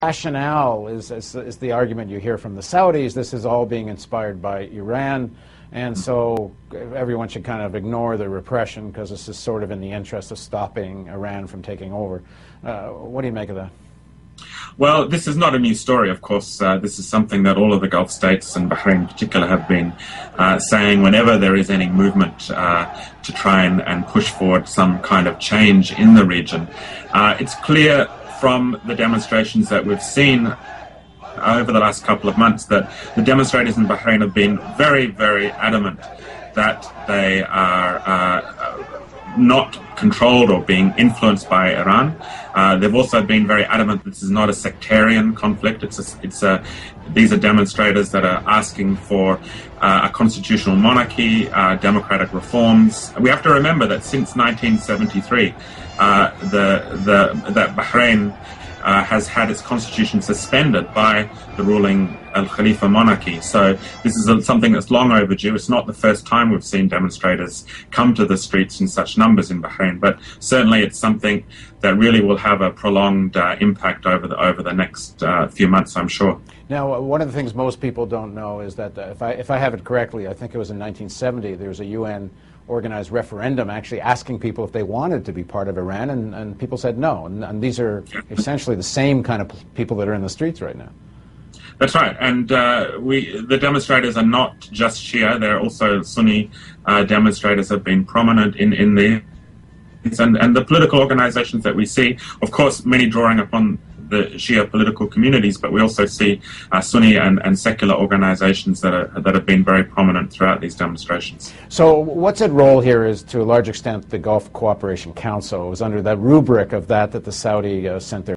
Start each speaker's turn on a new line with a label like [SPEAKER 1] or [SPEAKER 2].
[SPEAKER 1] rationale is the argument you hear from the Saudis. This is all being inspired by Iran, and so everyone should kind of ignore the repression because this is sort of in the interest of stopping Iran from taking over. What do you make of that?
[SPEAKER 2] Well, this is not a new story, of course. This is something that all of the Gulf states, and Bahrain in particular, have been saying whenever there is any movement to try and push forward some kind of change in the region. It's clear from the demonstrations that we've seen over the last couple of months that the demonstrators in Bahrain have been very, very adamant that they are not controlled or being influenced by Iran. They've also been very adamant that this is not a sectarian conflict. These are demonstrators that are asking for a constitutional monarchy, democratic reforms. We have to remember that since 1973, that Bahrain has had its constitution suspended by the ruling Al-Khalifa monarchy. So this is something that's long overdue. It's not the first time we've seen demonstrators come to the streets in such numbers in Bahrain, but certainly it's something that really will have a prolonged impact over the next few months, I'm sure.
[SPEAKER 1] Now, one of the things most people don't know is that if I have it correctly, I think it was in 1970, there was a UN organized referendum actually asking people if they wanted to be part of Iran, and people said no. And these are essentially the same kind of people that are in the streets right now.
[SPEAKER 2] That's right, and the demonstrators are not just Shia. They're also Sunni demonstrators have been prominent in these, and the political organizations that we see, of course, many drawing upon the Shia political communities, but we also see Sunni and secular organizations that have been very prominent throughout these demonstrations.
[SPEAKER 1] So what's at role here is, to a large extent, the Gulf Cooperation Council. It was under that rubric of that the Saudi sent their